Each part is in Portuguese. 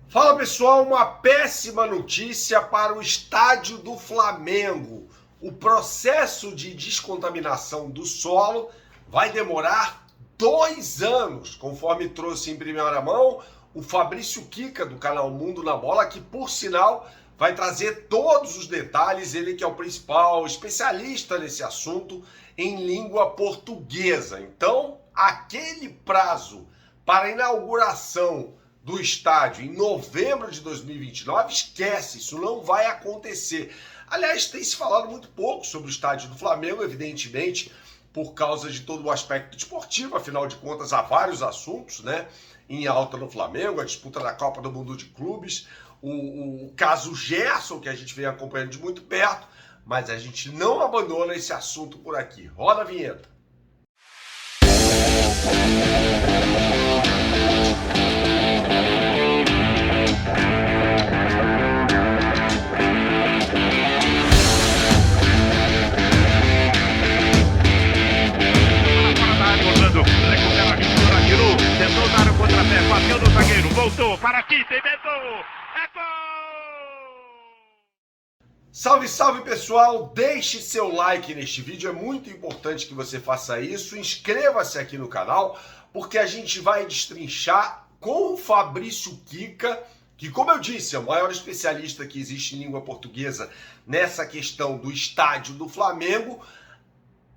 Fala pessoal, uma péssima notícia para o estádio do Flamengo. O processo de descontaminação do solo vai demorar 2 anos, conforme trouxe em primeira mão o Fabrício Kika, do canal Mundo na Bola, que por sinal vai trazer todos os detalhes, ele que é o principal especialista nesse assunto em língua portuguesa. Então, aquele prazo para a inauguração do estádio em novembro de 2029, esquece, isso não vai acontecer. Aliás, tem se falado muito pouco sobre o estádio do Flamengo, evidentemente, por causa de todo o aspecto desportivo, afinal de contas, há vários assuntos, né, em alta no Flamengo, a disputa da Copa do Mundo de Clubes, o caso Gerson, que a gente vem acompanhando de muito perto, mas a gente não abandona esse assunto por aqui. Roda a vinheta. Recupera a mistura, tirou, tentou dar o contrapé, bateu no zagueiro, voltou, para aqui, tentou, é gol! Salve, salve pessoal, deixe seu like neste vídeo, é muito importante que você faça isso, inscreva-se aqui no canal, porque a gente vai destrinchar com o Fabrício Kika, que como eu disse, é o maior especialista que existe em língua portuguesa nessa questão do estádio do Flamengo,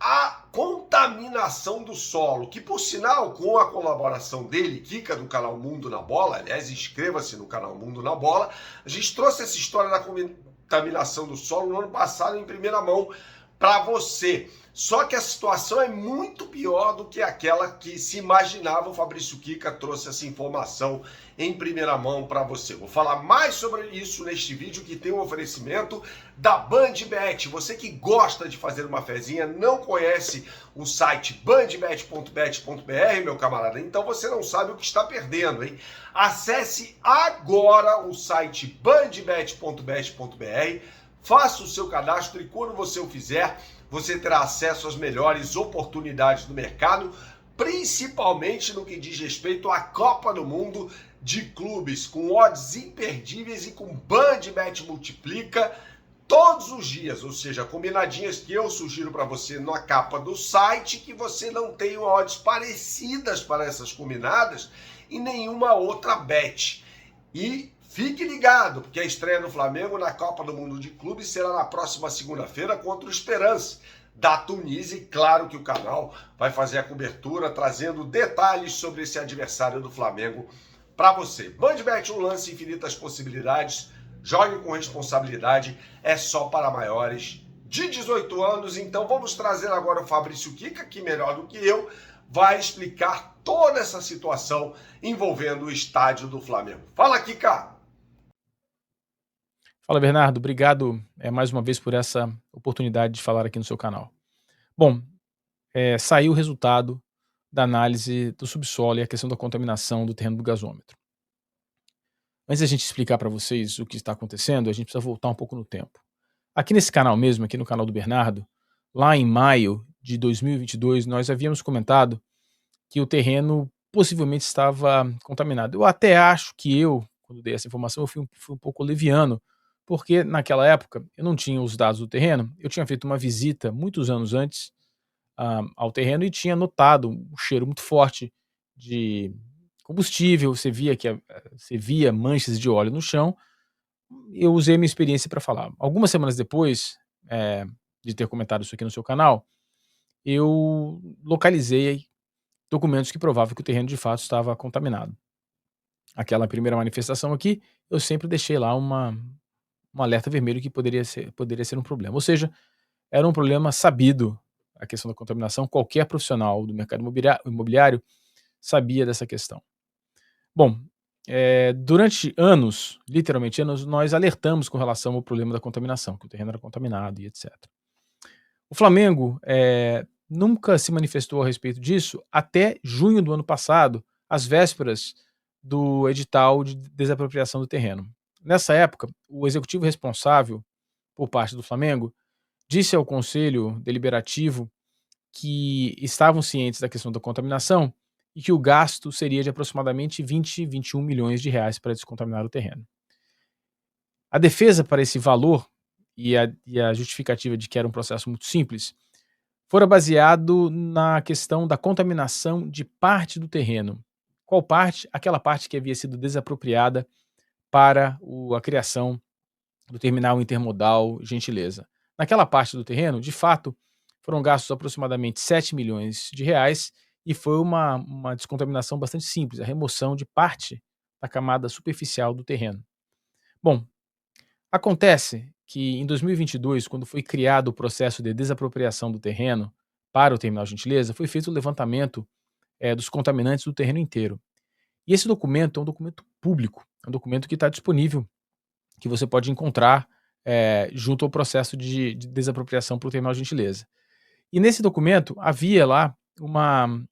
a contaminação do solo, que por sinal, com a colaboração dele, Kika, do canal Mundo na Bola, aliás, inscreva-se no canal Mundo na Bola, a gente trouxe essa história da contaminação do solo no ano passado em primeira mão para você. Só que a situação é muito pior do que aquela que se imaginava. O Fabrício Kika trouxe essa informação em primeira mão para você. Vou falar mais sobre isso neste vídeo, que tem um oferecimento da BandBet. Você que gosta de fazer uma fezinha, não conhece o site bandbet.bet.br, meu camarada, então você não sabe o que está perdendo, hein? Acesse agora o site bandbet.bet.br, faça o seu cadastro e quando você o fizer, você terá acesso às melhores oportunidades do mercado, principalmente no que diz respeito à Copa do Mundo de Clubes, com odds imperdíveis e com BandBet Multiplica todos os dias, ou seja, combinadinhas que eu sugiro para você na capa do site, que você não tenha odds parecidas para essas combinadas em nenhuma outra bet. E fique ligado, porque a estreia do Flamengo na Copa do Mundo de Clubes será na próxima segunda-feira contra o Esperance da Tunísia, e claro que o canal vai fazer a cobertura trazendo detalhes sobre esse adversário do Flamengo para você. BandBet, um lance, infinitas possibilidades, jogue com responsabilidade, é só para maiores de 18 anos, então vamos trazer agora o Fabrício Kika, que melhor do que eu, vai explicar toda essa situação envolvendo o estádio do Flamengo. Fala, Kika! Fala, Bernardo. Obrigado mais uma vez por essa oportunidade de falar aqui no seu canal. Bom, saiu o resultado da análise do subsolo e a questão da contaminação do terreno do gasômetro. Antes da gente explicar para vocês o que está acontecendo, a gente precisa voltar um pouco no tempo. Aqui nesse canal mesmo, aqui no canal do Bernardo, lá em maio de 2022, nós havíamos comentado que o terreno possivelmente estava contaminado. Eu até acho que quando dei essa informação, eu fui um pouco leviano, porque naquela época eu não tinha os dados do terreno, eu tinha feito uma visita muitos anos antes ao terreno e tinha notado um cheiro muito forte de combustível, você via manchas de óleo no chão. Eu usei minha experiência para falar. Algumas semanas depois de ter comentado isso aqui no seu canal, eu localizei documentos que provavam que o terreno de fato estava contaminado. Aquela primeira manifestação aqui, eu sempre deixei lá um alerta vermelho que poderia ser um problema. Ou seja, era um problema sabido, a questão da contaminação, qualquer profissional do mercado imobiliário sabia dessa questão. Bom, durante anos, literalmente anos, nós alertamos com relação ao problema da contaminação, que o terreno era contaminado e etc. O Flamengo nunca se manifestou a respeito disso até junho do ano passado, às vésperas do edital de desapropriação do terreno. Nessa época, o executivo responsável por parte do Flamengo disse ao Conselho Deliberativo que estavam cientes da questão da contaminação e que o gasto seria de aproximadamente 21 milhões de reais para descontaminar o terreno. A defesa para esse valor e a justificativa de que era um processo muito simples fora baseado na questão da contaminação de parte do terreno. Qual parte? Aquela parte que havia sido desapropriada para a criação do terminal intermodal Gentileza. Naquela parte do terreno, de fato, foram gastos aproximadamente 7 milhões de reais e foi uma descontaminação bastante simples, a remoção de parte da camada superficial do terreno. Bom, acontece que em 2022, quando foi criado o processo de desapropriação do terreno para o terminal Gentileza, foi feito o levantamento dos contaminantes do terreno inteiro. E esse documento é um documento público, é um documento que está disponível, que você pode encontrar junto ao processo de desapropriação para o terminal Gentileza. E nesse documento havia lá uma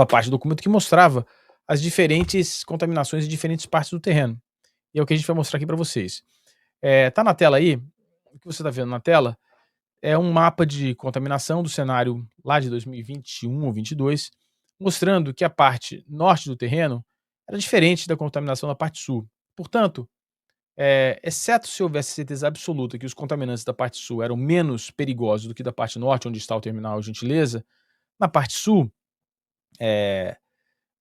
parte do documento que mostrava as diferentes contaminações em diferentes partes do terreno. E é o que a gente vai mostrar aqui para vocês. Tá na tela aí, o que você está vendo na tela é um mapa de contaminação do cenário lá de 2021 ou 22, mostrando que a parte norte do terreno era diferente da contaminação da parte sul. Portanto, exceto se houvesse certeza absoluta que os contaminantes da parte sul eram menos perigosos do que da parte norte, onde está o terminal Gentileza, na parte sul,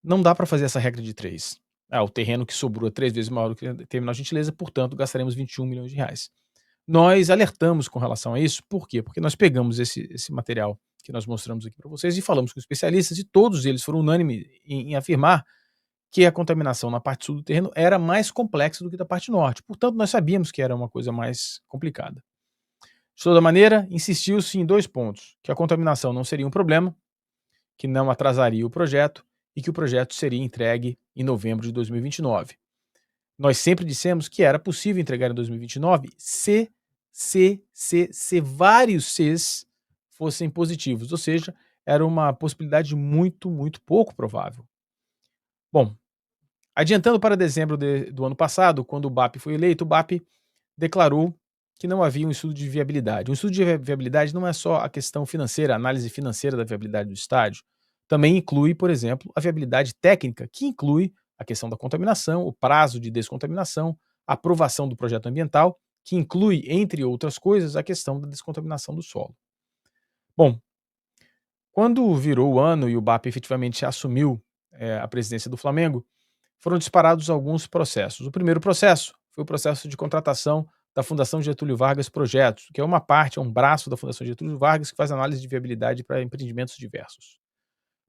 não dá para fazer essa regra de 3. O terreno que sobrou é 3 vezes maior do que o terminal Gentileza, portanto, gastaremos 21 milhões de reais. Nós alertamos com relação a isso, por quê? Porque nós pegamos esse material que nós mostramos aqui para vocês e falamos com especialistas, e todos eles foram unânimes em afirmar que a contaminação na parte sul do terreno era mais complexa do que da parte norte. Portanto, nós sabíamos que era uma coisa mais complicada. De toda maneira, insistiu-se em 2 pontos: que a contaminação não seria um problema, que não atrasaria o projeto e que o projeto seria entregue em novembro de 2029. Nós sempre dissemos que era possível entregar em 2029 se vários Cs fossem positivos, ou seja, era uma possibilidade muito, muito pouco provável. Bom, adiantando para dezembro do ano passado, quando o BAP foi eleito, o BAP declarou que não havia um estudo de viabilidade. Um estudo de viabilidade não é só a questão financeira, a análise financeira da viabilidade do estádio, também inclui, por exemplo, a viabilidade técnica, que inclui a questão da contaminação, o prazo de descontaminação, a aprovação do projeto ambiental, que inclui, entre outras coisas, a questão da descontaminação do solo. Bom, quando virou o ano e o BAP efetivamente assumiu a presidência do Flamengo, foram disparados alguns processos. O primeiro processo foi o processo de contratação da Fundação Getúlio Vargas Projetos, que é uma parte, é um braço da Fundação Getúlio Vargas que faz análise de viabilidade para empreendimentos diversos.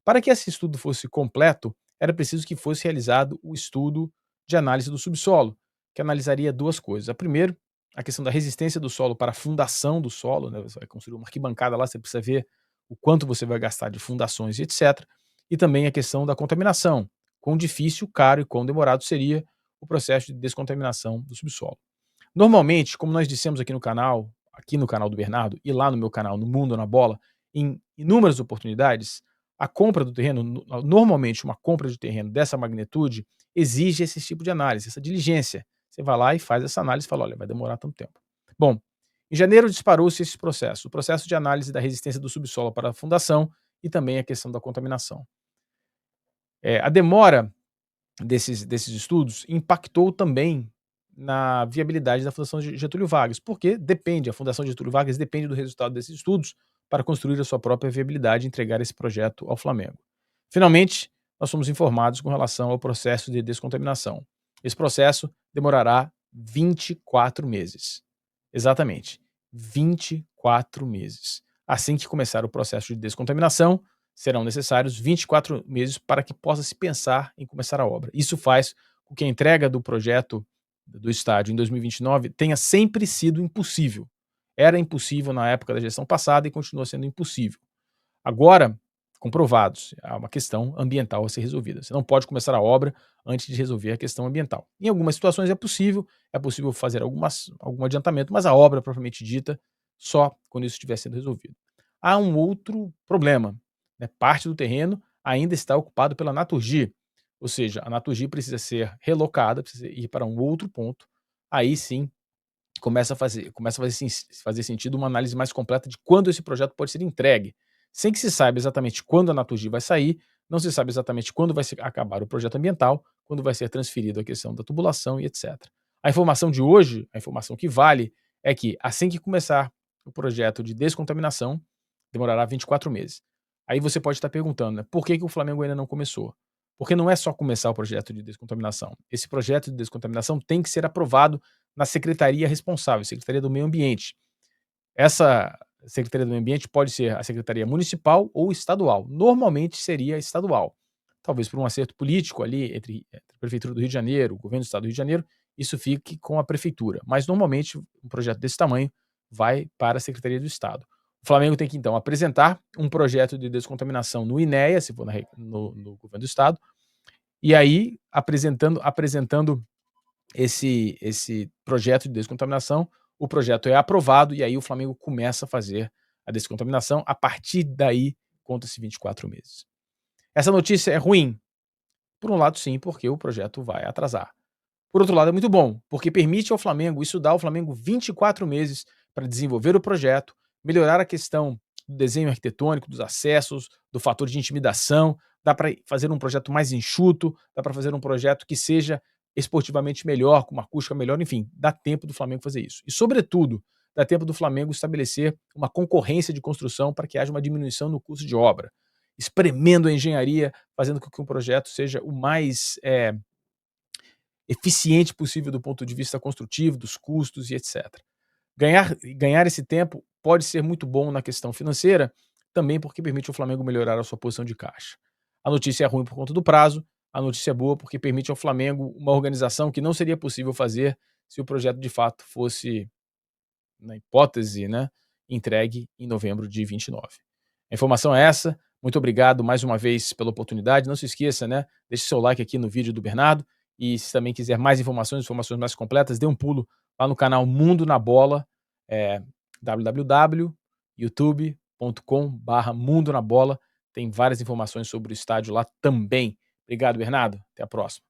Para que esse estudo fosse completo, era preciso que fosse realizado o estudo de análise do subsolo, que analisaria 2 coisas. A primeiro, a questão da resistência do solo para a fundação do solo, né? Você vai construir uma arquibancada lá, você precisa ver o quanto você vai gastar de fundações e etc. E também a questão da contaminação, quão difícil, caro e quão demorado seria o processo de descontaminação do subsolo. Normalmente, como nós dissemos aqui no canal do Bernardo e lá no meu canal, no Mundo na Bola, em inúmeras oportunidades, a compra do terreno, normalmente uma compra de terreno dessa magnitude, exige esse tipo de análise, essa diligência. Você vai lá e faz essa análise e fala, olha, vai demorar tanto tempo. Bom, em janeiro disparou-se esse processo, o processo de análise da resistência do subsolo para a fundação e também a questão da contaminação. A demora desses estudos impactou também na viabilidade da Fundação Getúlio Vargas, porque a Fundação Getúlio Vargas depende do resultado desses estudos para construir a sua própria viabilidade e entregar esse projeto ao Flamengo. Finalmente, nós fomos informados com relação ao processo de descontaminação. Esse processo demorará 24 meses. Exatamente, 24 meses. Assim que começar o processo de descontaminação, serão necessários 24 meses para que possa se pensar em começar a obra. Isso faz com que a entrega do projeto do estádio em 2029 tenha sempre sido impossível. Era impossível na época da gestão passada e continua sendo impossível. Agora, comprovados, há uma questão ambiental a ser resolvida. Você não pode começar a obra antes de resolver a questão ambiental. Em algumas situações é possível fazer algum adiantamento, mas a obra propriamente dita só quando isso estiver sendo resolvido. Há um outro problema, né? Parte do terreno ainda está ocupado pela Naturgy, ou seja, a Naturgy precisa ser relocada, precisa ir para um outro ponto. Aí sim começa a fazer sentido uma análise mais completa de quando esse projeto pode ser entregue. sem que se saiba exatamente quando a Naturgy vai sair, não se sabe exatamente quando vai acabar o projeto ambiental, quando vai ser transferido a questão da tubulação e etc. A informação de hoje, a informação que vale, é que assim que começar o projeto de descontaminação, demorará 24 meses. Aí você pode estar perguntando, né, por que o Flamengo ainda não começou? Porque não é só começar o projeto de descontaminação. Esse projeto de descontaminação tem que ser aprovado na secretaria responsável, Secretaria do Meio Ambiente. Essa Secretaria do Meio Ambiente pode ser a Secretaria Municipal ou estadual. Normalmente seria estadual. Talvez por um acerto político ali entre a Prefeitura do Rio de Janeiro, o Governo do Estado do Rio de Janeiro, isso fique com a Prefeitura. Mas normalmente um projeto desse tamanho vai para a Secretaria do Estado. O Flamengo tem que então apresentar um projeto de descontaminação no INEA, se for no Governo do Estado, e aí apresentando esse projeto de descontaminação, o projeto é aprovado e aí o Flamengo começa a fazer a descontaminação. A partir daí, conta-se 24 meses. Essa notícia é ruim? Por um lado, sim, porque o projeto vai atrasar. Por outro lado, é muito bom, porque permite ao Flamengo, isso dá ao Flamengo 24 meses para desenvolver o projeto, melhorar a questão do desenho arquitetônico, dos acessos, do fator de intimidação, dá para fazer um projeto mais enxuto, dá para fazer um projeto que seja esportivamente melhor, com uma acústica melhor, enfim, dá tempo do Flamengo fazer isso. E, sobretudo, dá tempo do Flamengo estabelecer uma concorrência de construção para que haja uma diminuição no custo de obra, espremendo a engenharia, fazendo com que um projeto seja o mais eficiente possível do ponto de vista construtivo, dos custos e etc. Ganhar esse tempo pode ser muito bom na questão financeira, também porque permite ao Flamengo melhorar a sua posição de caixa. A notícia é ruim por conta do prazo, a notícia é boa porque permite ao Flamengo uma organização que não seria possível fazer se o projeto de fato fosse, na hipótese, né, entregue em novembro de 29. A informação é essa. Muito obrigado mais uma vez pela oportunidade. Não se esqueça, né? Deixe seu like aqui no vídeo do Bernardo. E se também quiser mais informações mais completas, dê um pulo lá no canal Mundo na Bola, www.youtube.com/Mundo na Bola. Tem várias informações sobre o estádio lá também. Obrigado, Bernardo. Até a próxima.